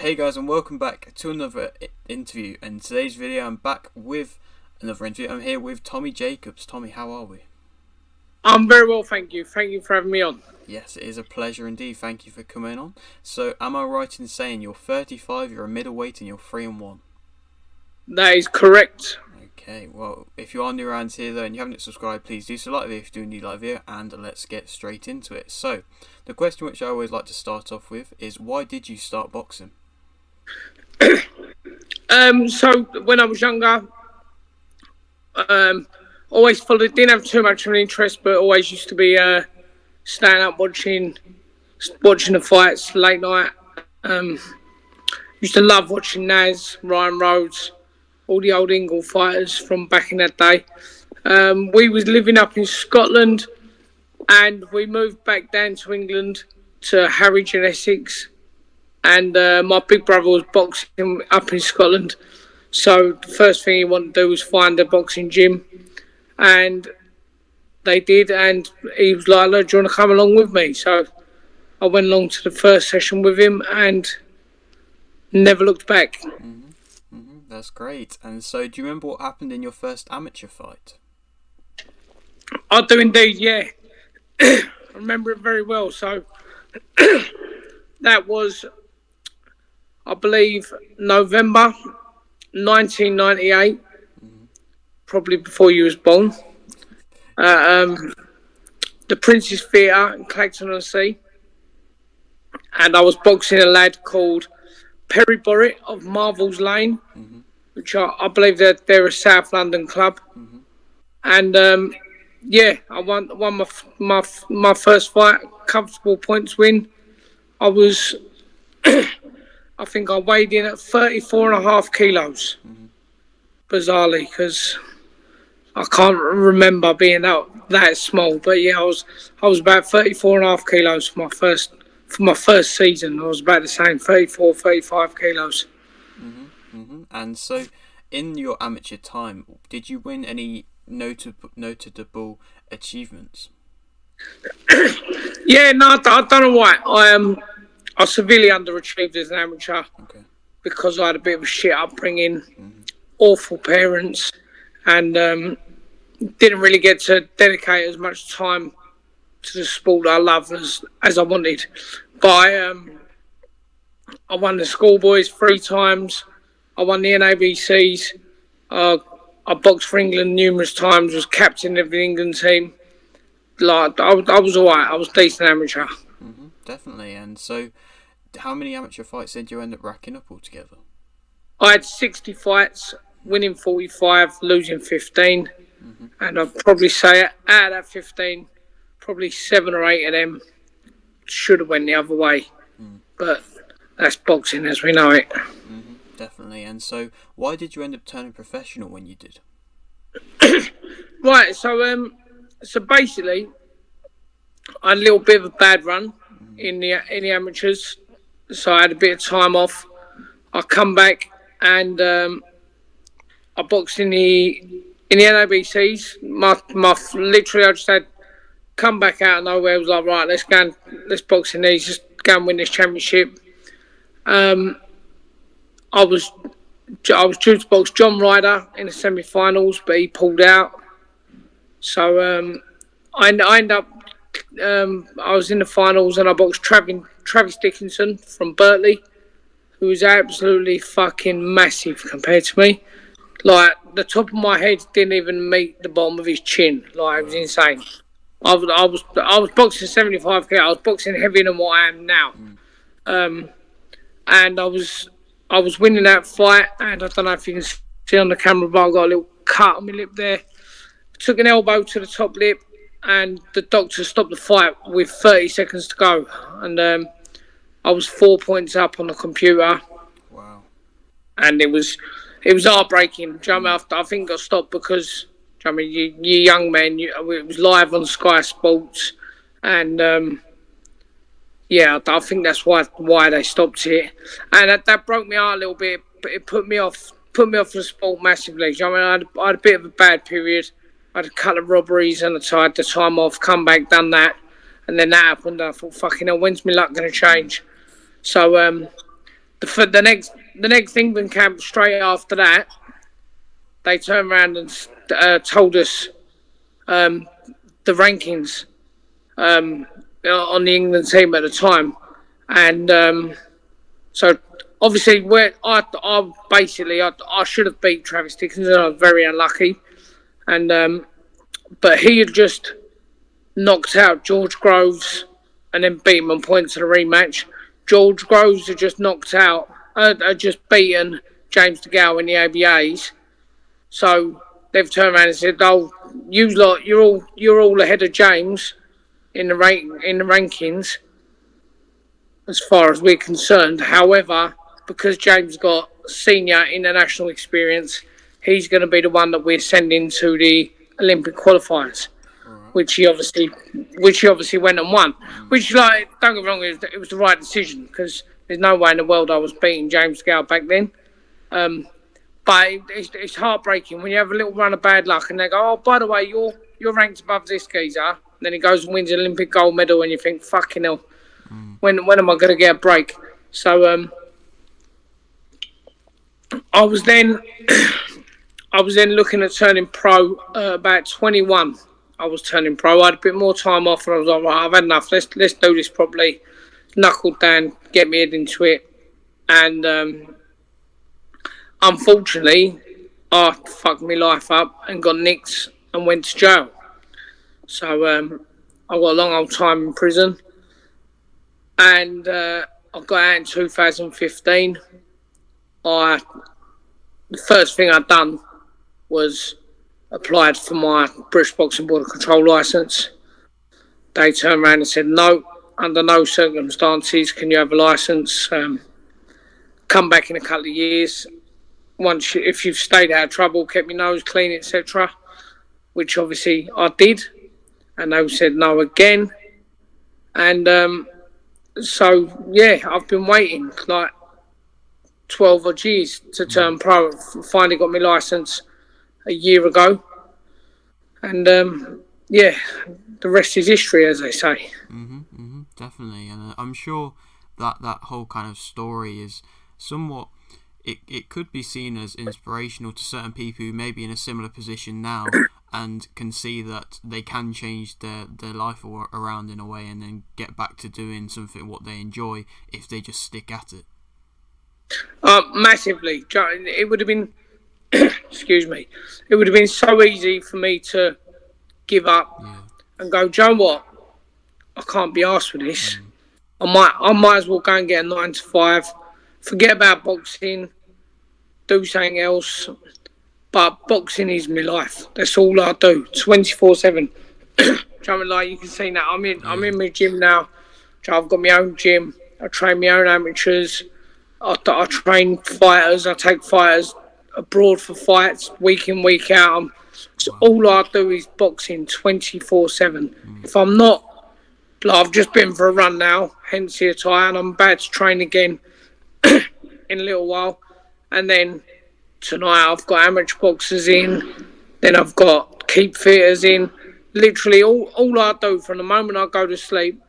Hey guys, and welcome back to another interview. And today's video, I'm back with another interview. I'm here with Tommy Jacobs. Tommy, how are we? I'm very well, thank you. Thank you for having me on. Yes, it is a pleasure indeed. Thank you for coming on. So, am I right in saying you're 35, you're a middleweight, and you're 3-1? That is correct. Okay, well, if you are new around here though and you haven't subscribed, please do so. Like the video if you do need like the video, and let's get straight into it. So, the question which I always like to start off with is, why did you start boxing? So when I was younger, always followed. Didn't have too much of an interest, but always used to be staying up watching the fights late night. Used to love watching Naz, Ryan Rhodes, all the old Ingle fighters from back in that day. We was living up in Scotland, and we moved back down to England to Harwich in Essex. And my big brother was boxing up in Scotland. So the first thing he wanted to do was find a boxing gym. And they did. And he was like, look, do you want to come along with me? So I went along to the first session with him and never looked back. That's great. And so, do you remember what happened in your first amateur fight? I do indeed, yeah. I remember it very well. So that was, I believe, November 1998, probably before you was born. The Prince's Theatre in Clacton-on-Sea, and I was boxing a lad called Perry Borrett of Marvel's Lane, which I believe that they're a South London club, and I won my first fight, comfortable points win. I think I weighed in at 34.5 kilos, bizarrely, because I can't remember being that small. But yeah, I was about 34.5 kilos for my first season. I was about the same, 34, 35 kilos. And so, in your amateur time, did you win any notable achievements? Yeah, no, I don't know why. I severely underachieved as an amateur because I had a bit of a shit upbringing, awful parents, and didn't really get to dedicate as much time to the sport I love as I wanted. But I won the schoolboys 3 times. I won the NABCs. I boxed for England numerous times. Was captain of the England team. Like I was alright. I was decent amateur. Definitely. And so, how many amateur fights did you end up racking up altogether? I had 60 fights, winning 45, losing 15. And I'd probably say out of that 15, probably 7 or 8 of them should have went the other way. But that's boxing as we know it. Definitely. And so, why did you end up turning professional when you did? Right, so basically, I had a little bit of a bad run in the amateurs. So I had a bit of time off. I come back and I boxed in the NABCs. Literally, I just had come back out of nowhere. I was like, right, let's box in these. Just go and win this championship. I was due to box John Ryder in the semi-finals, but he pulled out. So I ended up. I was in the finals and I boxed Travis Dickinson from Berkeley, who was absolutely fucking massive compared to me. Like, the top of my head didn't even meet the bottom of his chin. Like, it was insane. I was boxing 75 kg. I was boxing heavier than what I am now. And I was winning that fight, and I don't know if you can see on the camera, but I got a little cut on my lip there. Took an elbow to the top lip, and the doctor stopped the fight with 30 seconds to go. And I was 4 points up on the computer. Wow. And it was heartbreaking. Do you know what I mean? I think I got stopped because, I mean, you young men, it was live on Sky Sports. And, I think that's why they stopped it. And that broke me heart a little bit. But it put me off the sport massively. Do you know what I mean? I had a bit of a bad period. I had a couple of robberies and I had the time off, come back, done that. And then that happened. I thought, fucking hell, when's my luck going to change? So the next England camp straight after that, they turned around and told us the rankings on the England team at the time, and so obviously I should have beat Travis Dickinson. I was very unlucky, and but he had just knocked out George Groves and then beat him on points in a rematch. George Groves had just just beaten James DeGale in the ABAs. So they've turned around and said, "Oh, you lot, you're all ahead of James in the rankings, as far as we're concerned. However, because James got senior international experience, he's going to be the one that we're sending to the Olympic qualifiers." Which he obviously went and won. Which, like, don't get me wrong, it was the right decision, because there's no way in the world I was beating James Gale back then. But it's heartbreaking when you have a little run of bad luck and they go, "Oh, by the way, you're ranked above this geezer." And then he goes and wins an Olympic gold medal, and you think, "Fucking hell, when am I going to get a break?" So I was then looking at turning pro about 21. I was turning pro. I had a bit more time off, and I was like, "Right, I've had enough. Let's do this properly. Knuckle down, get me head into it." And unfortunately, I fucked my life up and got nicked and went to jail. So I got a long old time in prison, and I got out in 2015. The first thing I'd done was applied for my British Boxing Board of Control licence. They turned around and said, "No, under no circumstances can you have a licence. Come back in a couple of years. If you've stayed out of trouble, kept your nose clean, etc." Which obviously I did, and they said no again. And so yeah, I've been waiting like 12 odd years to turn pro. Finally got my licence a year ago, and yeah, the rest is history, as they say. Definitely, and I'm sure that whole kind of story is somewhat. It could be seen as inspirational to certain people who may be in a similar position now and can see that they can change their life around in a way and then get back to doing something what they enjoy if they just stick at it. Massively. It would have been excuse me, it would have been so easy for me to give up and go, "Do you know what? I can't be arsed with this. I might as well go and get a 9 to 5, forget about boxing, do something else." But boxing is my life. That's all I do, 24/7. Like you can see now, I'm in my gym now. I've got my own gym. I train my own amateurs. I train fighters. I take fighters abroad for fights week in, week out. So all I do is boxing 24/7. If I'm not, like, I've just been for a run now, hence the attire, and I'm about to train again in a little while. And then tonight I've got amateur boxers in, then I've got keep fitters in. Literally all I do from the moment I go to sleep,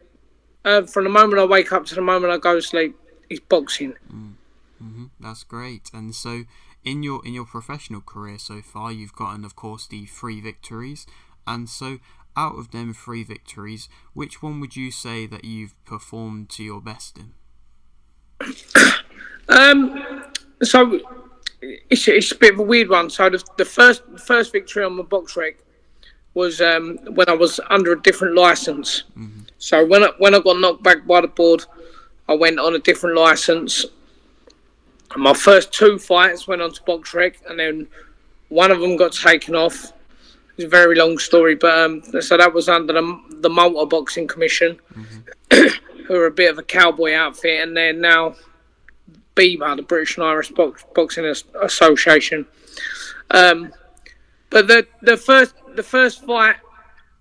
from the moment I wake up to the moment I go to sleep, is boxing. That's great. And so in your professional career so far, you've gotten, of course, the 3 victories. And so out of them 3 victories, which one would you say that you've performed to your best in? So it's a bit of a weird one. So the first victory on my box rec was when I was under a different licence. So when I got knocked back by the board, I went on a different licence. My first 2 fights went on to box rec, and then one of them got taken off. It's a very long story, but so that was under the Motor Boxing Commission, who are a bit of a cowboy outfit, and they're now BIBA, the British and Irish Boxing Association. But the first fight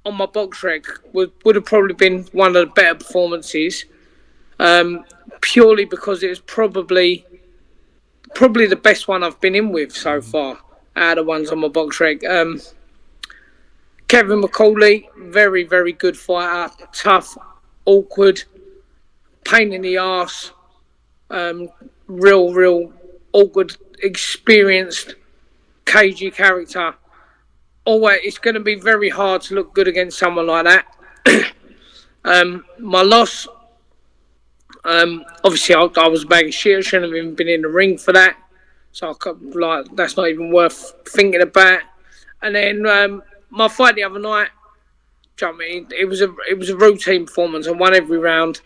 on my box rec would have probably been one of the better performances, purely because it was probably the best one I've been in with so far out of the ones on my box rec. Kevin McCauley, very, very good fighter, tough, awkward, pain in the arse, real awkward, experienced, cagey character. Always, it's going to be very hard to look good against someone like that. My loss, obviously, I was a bag of shit. I shouldn't have even been in the ring for that. So that's not even worth thinking about. And then my fight the other night, it was a routine performance. I won every round.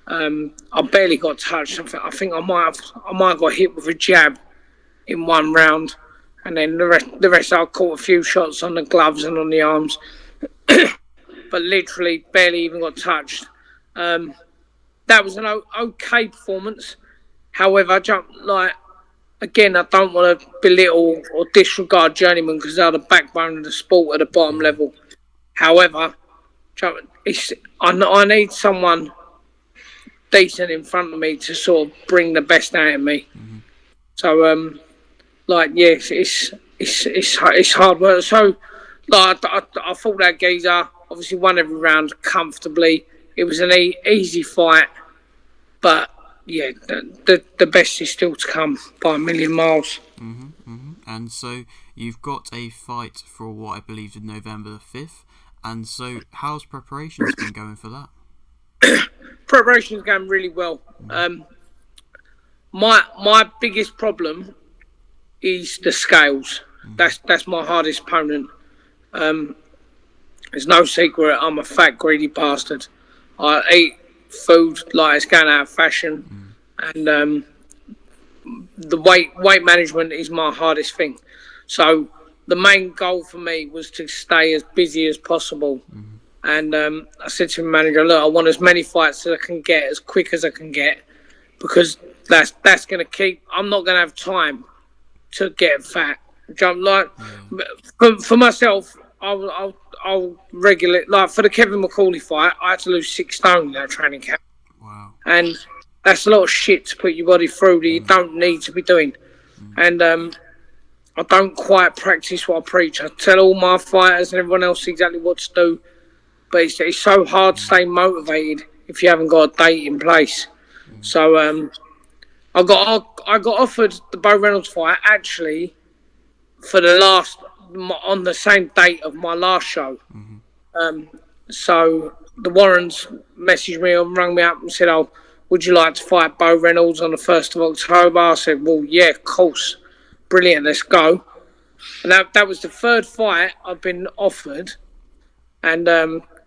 I barely got touched. I think I might have got hit with a jab in one round, and then the rest I caught a few shots on the gloves and on the arms, but literally barely even got touched. That was an okay performance. However, again, I don't want to belittle or disregard journeymen because they're the backbone of the sport at the bottom level. However, I need someone decent in front of me to sort of bring the best out of me. Mm-hmm. So, yes, it's hard work. So, I fought that geezer. Obviously, won every round comfortably. It was an easy fight, but yeah, the best is still to come by a million miles. Mm-hmm, mm-hmm. And so you've got a fight for what I believe is November the 5th. And so how's preparations been going for that? Preparation's going really well. My biggest problem is the scales. That's my hardest opponent. There's no secret. I'm a fat, greedy bastard. I eat food like it's going out of fashion, and the weight management is my hardest thing. So the main goal for me was to stay as busy as possible. And I said to my manager, look, I want as many fights as I can get, as quick as I can get, because that's going to keep. I'm not going to have time to get fat. For myself, I'll regulate. Like for the Kevin McCauley fight, I had to lose 6 stone in that training camp. Wow. And that's a lot of shit to put your body through that you don't need to be doing. And I don't quite practice what I preach. I tell all my fighters and everyone else exactly what to do. But it's so hard to stay motivated if you haven't got a date in place. So I got offered the Bo Reynolds fight actually for on the same date of my last show. So the Warrens messaged me and rang me up and said, "Oh, would you like to fight Bo Reynolds on the 1st of October?" I said, "Well, yeah, of course. Brilliant, let's go." And that was the 3rd fight I've been offered. And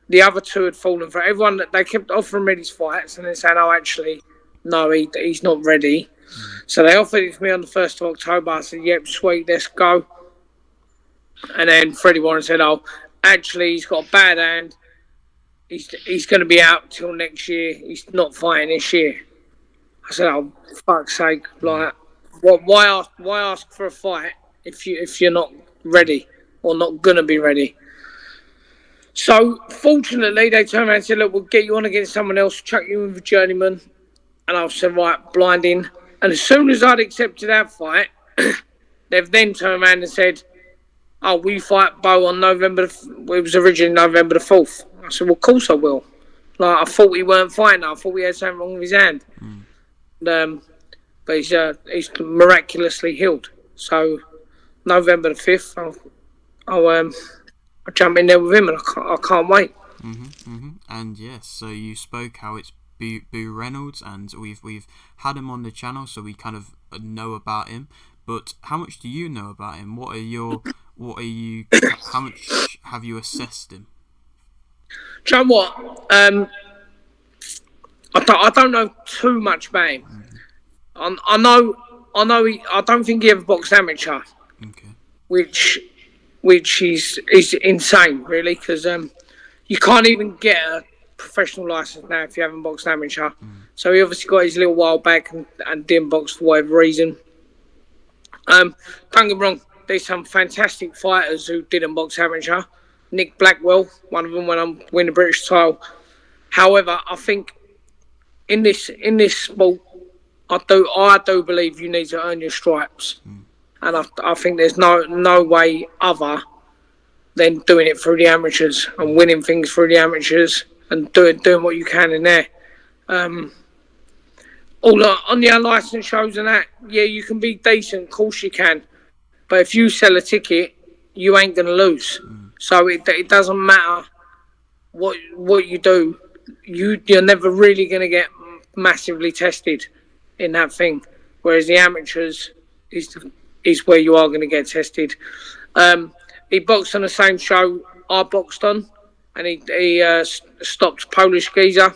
the other 2 had fallen for everyone. They kept offering me these fights and then saying, "Oh, actually, no, he's not ready." So they offered it to me on the 1st of October. I said, "Yep, sweet, let's go." And then Freddie Warren said, "Oh, actually, he's got a bad hand. He's going to be out till next year. He's not fighting this year." I said, "Oh, fuck's sake! Like, why ask for a fight if you're not ready or not going to be ready?" So fortunately, they turned around and said, "Look, we'll get you on against someone else, chuck you in with journeyman." And I said, "Right, blinding." And as soon as I'd accepted that fight, they've then turned around and said, "Oh, we fight Bo on it was originally November the 4th. I said, "Well, of course I will." Like, I thought he weren't fighting. I thought he had something wrong with his hand. But he's miraculously healed. So November the 5th, I'll jump in there with him, and I can't wait. And yes, so you spoke how it's Boo Reynolds, and we've had him on the channel, so we kind of know about him. But how much do you know about him? How much have you assessed him? Do you know what? I don't know too much about him. I know. I don't think he ever boxed amateur. Okay. Which is insane, really, because you can't even get a professional license now if you haven't boxed amateur. So he obviously got his little while back and didn't box for whatever reason. Don't get me wrong, there's some fantastic fighters who didn't box amateur. Nick Blackwell, one of them, when I'm winning the British title. However, I think in this sport, I do believe you need to earn your stripes, and I think there's no way other than doing it through the amateurs and winning things through the amateurs and doing what you can in there. all on the unlicensed shows and that, yeah, you can be decent, of course you can. But if you sell a ticket, you ain't going to lose. So it doesn't matter what you do. You're never really going to get massively tested in that thing. Whereas the amateurs is where you are going to get tested. He boxed on the same show I boxed on, and he stopped Polish geezer,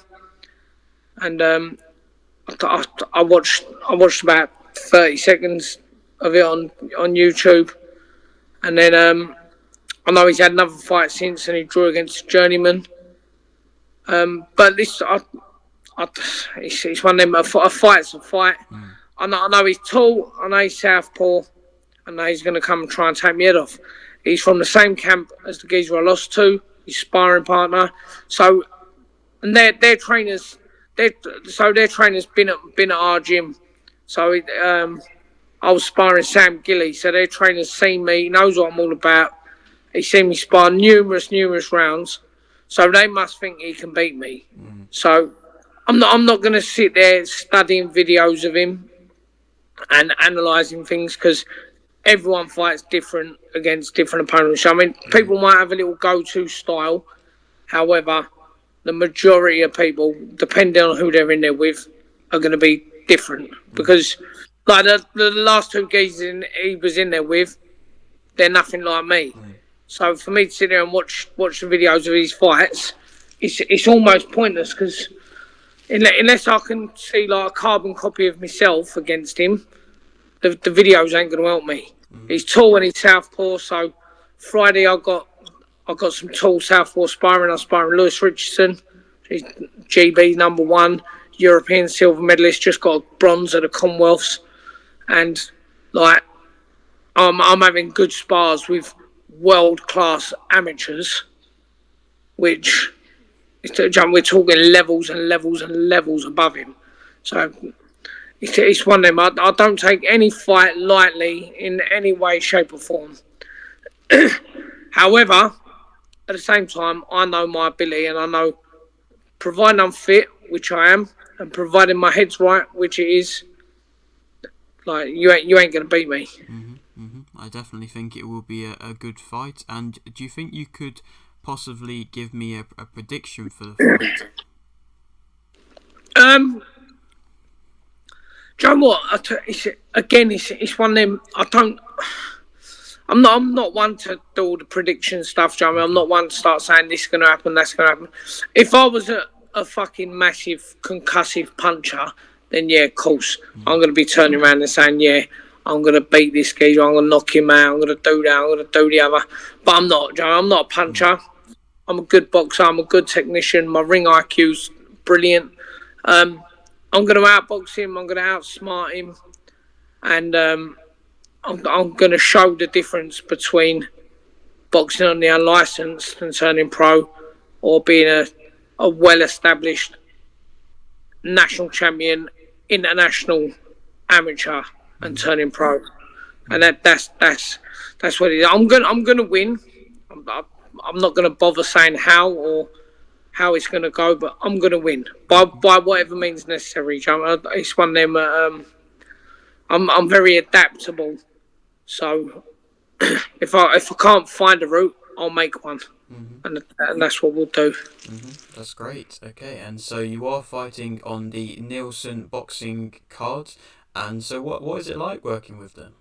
and I watched about 30 seconds of it on YouTube, and then I know he's had another fight since, and he drew against Journeyman. But this, it's one of them. A fight's a fight. I know he's tall. I know he's southpaw. I know he's going to come and try and take my head off. He's from the same camp as the geezer I lost to. His sparring partner. So, and their trainers. Their trainers been at our gym. So I was sparring Sam Gilly. So their trainer's seen me. He knows what I'm all about. He's seen me spar numerous rounds. So they must think he can beat me. So I'm not going to sit there studying videos of him and analysing things, because everyone fights different against different opponents. I mean, people might have a little go-to style. However, the majority of people, depending on who they're in there with, are going to be different. Because like the last two geezers he was in there with, they're nothing like me. So for me to sit there and watch the videos of these fights, it's almost pointless, because unless I can see like a carbon copy of myself against him, the videos ain't going to help me. He's tall and he's southpaw. So Friday I got some tall southpaw sparring. I was sparring Lewis Richardson. He's GB #1 European silver medalist. Just got a bronze at the Commonwealths, and like I'm having good spars with world-class amateurs, which we're talking levels and levels and levels above him. So it's one of them. I don't take any fight lightly in any way, shape or form. However, at the same time, I know my ability, and I know, providing I'm fit, which I am, and providing my head's right, which it is, like you ain't going to beat me. I definitely think it will be a good fight. And do you think you could possibly give me a prediction for the fight? Do you know what? It's one of them. I'm not one to do all the prediction stuff. Do you know what I mean? I'm not one to start saying this is going to happen, that's going to happen. If I was a fucking massive concussive puncher, then yeah, of course, I'm going to be turning around and saying, yeah, I'm going to beat this geezer, I'm going to knock him out, I'm going to do that, I'm going to do the other. But I'm not, Joe. I'm not a puncher. I'm a good boxer, I'm a good technician, my ring IQ's brilliant. I'm going to outbox him, I'm going to outsmart him, and I'm going to show the difference between boxing on the unlicensed and turning pro, or being a well-established national champion, international amateur, and turning pro. And that's what it is. I'm going to win. I'm not going to bother saying how or how it's going to go, but I'm going to win by whatever means necessary. It's one of them. I'm very adaptable. So if I can't find a route, I'll make one, and that's what we'll do. That's great. Okay, and so you are fighting on the Nielsen boxing card, and so what is it like working with them?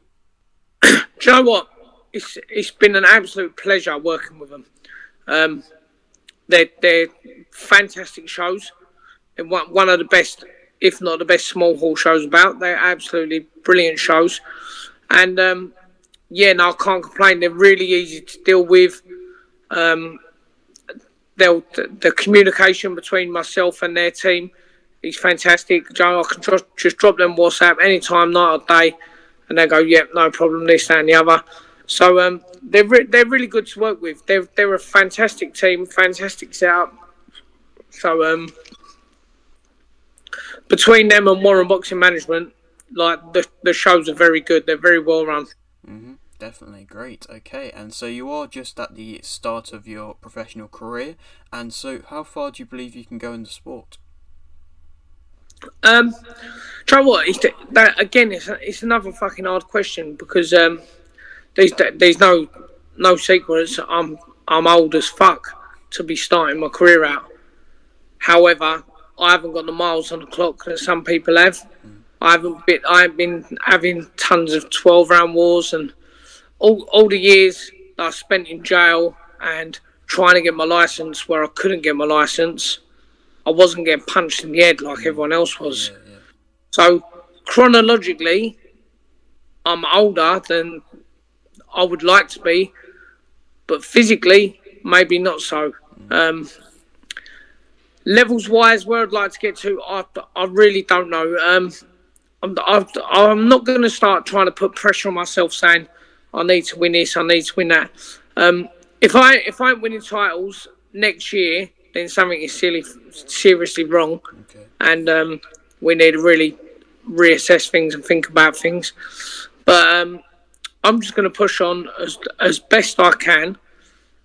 Do you know what? It's been an absolute pleasure working with them. They're fantastic shows. They're one of the best, if not the best, small hall shows about. They're absolutely brilliant shows, and I can't complain. They're really easy to deal with. The communication between myself and their team is fantastic. Joe, I can just drop them WhatsApp anytime, night or day, and they go, "Yep, no problem." This, that, and the other. So they're really good to work with. They're a fantastic team, fantastic setup. So between them and Warren Boxing Management, like the shows are very good. They're very well run. Definitely, great. Okay, and so you are just at the start of your professional career, and so how far do you believe you can go in the sport? Do you know what? That again. It's another fucking hard question because there's no secrets. I'm old as fuck to be starting my career out. However, I haven't got the miles on the clock that some people have. I haven't been having tons of 12 round wars and all the years that I spent in jail and trying to get my license where I couldn't get my license. I wasn't getting punched in the head like everyone else was. Yeah. So chronologically, I'm older than I would like to be, but physically, maybe not so. Levels wise, where I'd like to get to, I really don't know. I'm not going to start trying to put pressure on myself, saying I need to win this, I need to win that. If I ain't winning titles next year, then something is seriously wrong, Okay. and we need to really reassess things and think about things. But I'm just going to push on as best I can,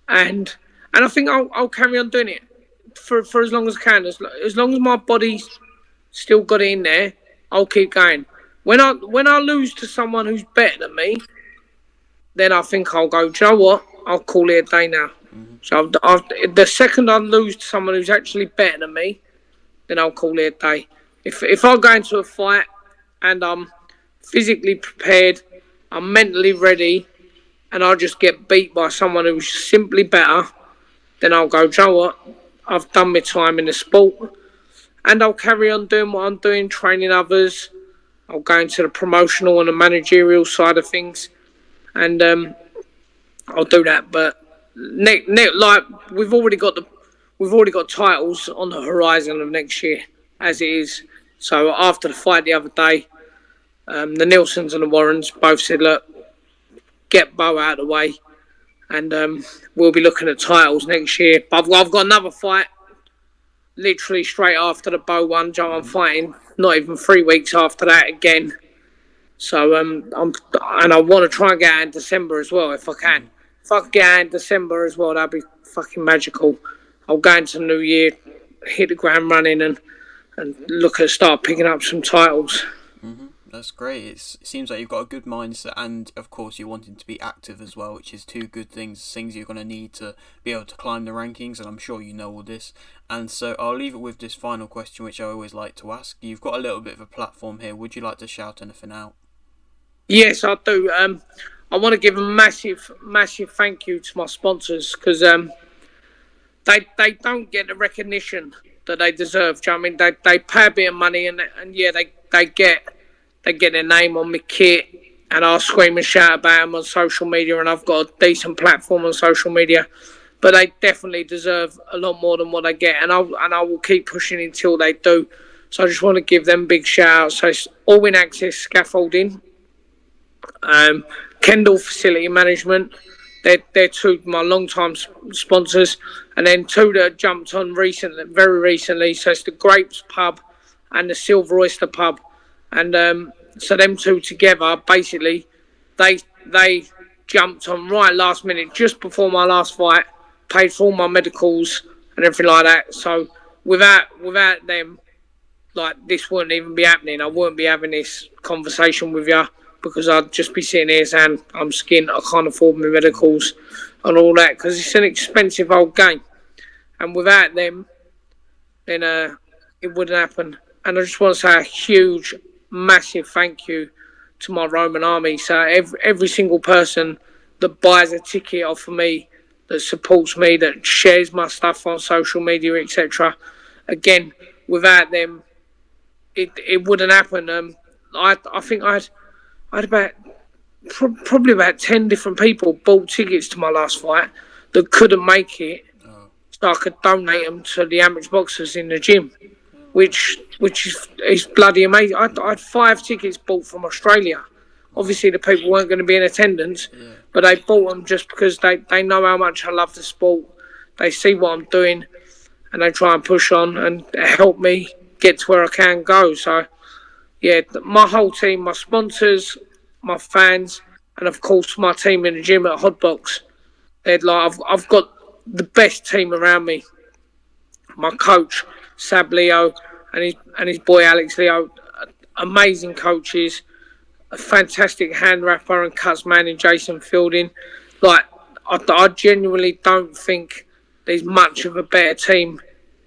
and I think I'll carry on doing it for as long as I can. As long as my body's still got it in there, I'll keep going. When I lose to someone who's better than me, then I think I'll go, do you know what? I'll call it a day now. So the second I lose to someone who's actually better than me, then I'll call it a day. If I go into a fight and I'm physically prepared, I'm mentally ready, and I just get beat by someone who's simply better, then I'll go, do you know what? I've done my time in the sport, and I'll carry on doing what I'm doing, training others. I'll go into the promotional and the managerial side of things, and I'll do that. But like we've already got titles on the horizon of next year, as it is. So after the fight the other day, the Nilsons and the Warrens both said, look, get Bo out of the way, and we'll be looking at titles next year. But I've got another fight literally straight after the Bo one. I'm fighting not even 3 weeks after that again. So I want to try and get out in December as well if I can. If I can get out in December as well, that'd be fucking magical. I'll go into the new year, hit the ground running, and start picking up some titles. That's great. It seems like you've got a good mindset, and of course you're wanting to be active as well, which is two good things you're going to need to be able to climb the rankings, and I'm sure you know all this. And so I'll leave it with this final question, which I always like to ask. You've got a little bit of a platform here. Would you like to shout anything out? Yes, I do. I want to give a massive thank you to my sponsors, because they don't get the recognition that they deserve. Do you know what I mean? They pay a bit of money, and yeah, they get their name on my kit, and I'll scream and shout about them on social media, and I've got a decent platform on social media. But they definitely deserve a lot more than what they get, and I will keep pushing until they do. So I just want to give them big shout outs. So it's All In Access Scaffolding, Kendall Facility Management. They're two of my long-time sponsors, and then two that jumped on very recently. So it's the Grapes Pub and the Silver Oyster Pub, and so them two together, basically, they jumped on right last minute, just before my last fight, paid for all my medicals and everything like that. So without them, like, this wouldn't even be happening. I wouldn't be having this conversation with you, because I'd just be sitting here saying I'm skint, I can't afford my medicals and all that, because it's an expensive old game. And without them, then it wouldn't happen. And I just want to say a huge, massive thank you to my Roman army. So every single person that buys a ticket off of me, that supports me, that shares my stuff on social media, etc. Again, without them, it wouldn't happen. I think I had about probably about 10 different people bought tickets to my last fight that couldn't make it, so I could donate them to the amateur boxers in the gym, which is bloody amazing. I had 5 tickets bought from Australia. Obviously, the people weren't going to be in attendance, but they bought them just because they know how much I love the sport. They see what I'm doing, and they try and push on and help me get to where I can go. So, yeah, my whole team, my sponsors, my fans, and of course my team in the gym at Hotbox. I've got the best team around me. My coach, Sab Leo, and his boy Alex Leo, amazing coaches, a fantastic hand rapper and cuts man in Jason Fielding. Like, I genuinely don't think there's much of a better team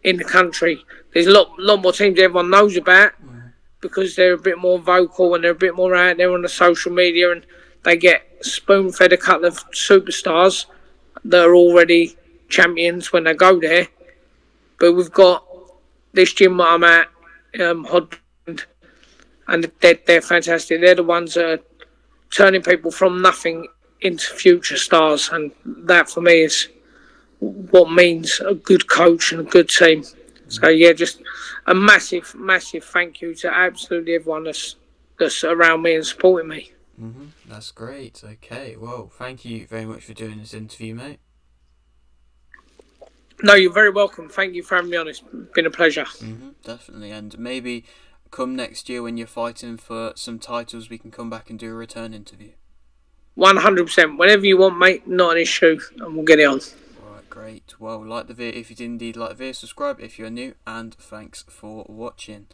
in the country. There's a lot more teams everyone knows about because they're a bit more vocal and they're a bit more out there on the social media, and they get spoon-fed a couple of superstars that are already champions when they go there. But we've got this gym that I'm at, Hodgson, and they're fantastic. They're the ones that are turning people from nothing into future stars, and that for me is what means a good coach and a good team. So yeah, just a massive thank you to absolutely everyone that's around me and supporting me. That's great. Okay, well, thank you very much for doing this interview, mate. No, you're very welcome. Thank you for having me on. It's been a pleasure. Definitely, and maybe come next year when you're fighting for some titles, we can come back and do a return interview. 100%. Whenever you want, mate, not an issue, and we'll get it on. Alright, great. Well, like the video if you did indeed like the video, subscribe if you're new, and thanks for watching.